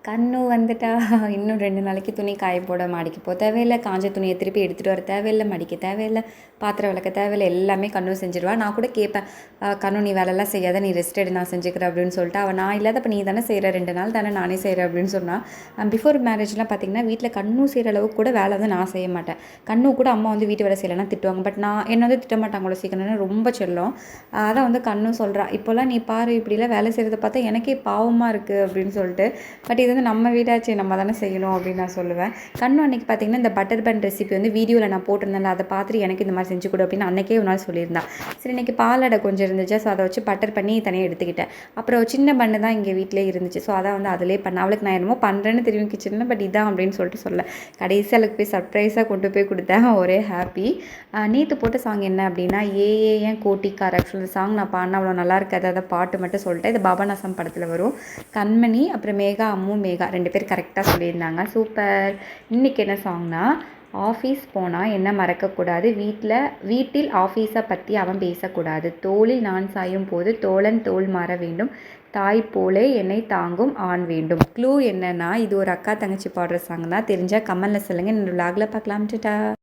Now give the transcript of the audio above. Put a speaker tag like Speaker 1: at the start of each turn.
Speaker 1: கண்ணு வந்துட்டா இன்னும் 2 நாளைக்கு துணி காய போட மாடிக்கு போ தேவையில்ல, காஞ்ச துணியை திருப்பி எடுத்துகிட்டு வர தேவையில்ல, மடிக்க தேவையில்ல, பாத்திரம் விளக்க தேவையில்ல, எல்லாமே கண்ணு செஞ்சுடுவா. நான் கூட கேட்பேன், கண்ணு நீ வேலைலாம் செய்யாத, நீ ரெஸ்ட் எடு, நான் செஞ்சுக்கிறேன் அப்படின்னு சொல்லிட்டு. அவள் நான் இல்லாதப்போ நீ தானே செய்கிற, 2 நாள் தானே நானே செய்கிறேன் அப்படின்னு சொன்னால். பிஃபோர் மேரேஜ்லாம் பார்த்திங்கன்னா வீட்டில் கண்ணு செய்கிற அளவுக்கு கூட வேலை வந்து நான் செய்ய மாட்டேன். கண்ணு கூட அம்மா வந்து வீட்டு வேலை செய்யலைன்னா திட்டுவாங்க. பட் நான் என்னை வந்து திட்ட மாட்டாங்களோ சீக்கிரம்னா ரொம்ப செல்லம். அதான் வந்து கண்ணு சொல்கிறா, இப்போல்லாம் நீ பாரு இப்படிலாம் வேலை செய்கிறத பார்த்தா எனக்கே பாவமாக இருக்குது அப்படின்னு சொல்லிட்டு. பட் இது வந்து நம்ம வீடாச்சு, நம்ம தானே செய்யணும் அப்படின்னு நான் சொல்லுவேன். கண்ணு அன்றைக்கி பார்த்திங்கன்னா இந்த பட்டர் பன் ரெசிபி வந்து வீடியோவில் நான் போட்டிருந்தேன்ல, அதை பார்த்துட்டு எனக்கு இந்த மாதிரி செஞ்சு கொடு அப்படின்னு அன்றைக்கே ஒரு நாள் சொல்லியிருந்தான். சரி இன்றைக்கி பாலடை கொஞ்சம் இருந்துச்சு, ஸோ அதை வச்சு பட்டர் பண்ணி தனியாக எடுத்துக்கிட்டேன். அப்புறம் சின்ன பண்ணு தான் இங்கே வீட்டிலே இருந்துச்சு, ஸோ அதான் வந்து அதிலே பண்ணேன். அவளுக்கு நான் என்னமோ பண்ணுறேன்னு தெரியும் கிச்சனில், பட் இதான் அப்படின்னு சொல்லிட்டு சொல்ல கடைசி அவளுக்கு போய் சர்ப்ரைஸாக கொண்டு போய் கொடுத்தேன். ஒரே ஹாப்பி. நேற்று போட்ட சாங் என்ன அப்படின்னா ஏன் கோட்டிக்கார். ஆக்சுவலாக சாங் நான் பாடினா அவ்வளோ நல்லா இருக்காது, அதை பாட்டு மட்டும் சொல்லிட்டேன். இது பாபநாசம் படத்தில் வரும். கண்மணி அப்புறம் மேகா, அம்மு மேகா 2 பேர் கரெக்டாக சொல்லியிருந்தாங்க. சூப்பர். இன்றைக்கி என்ன சாங்னா, ஆஃபீஸ் போனால் என்ன மறக்கக்கூடாது, வீட்டில் ஆஃபீஸை பற்றி அவன் பேசக்கூடாது, தோளில் நான் சாயும் போது தோழன் தோள் மாற வேண்டும், தாய் போலே என்னை தாங்கும் ஆண் வேண்டும். க்ளூ என்னன்னா இது ஒரு அக்கா தங்கச்சி பாடுற சாங் தான். தெரிஞ்சால் கமெண்டில் சொல்லுங்கள். இந்த விலாகில் பார்க்கலாம். டாடா.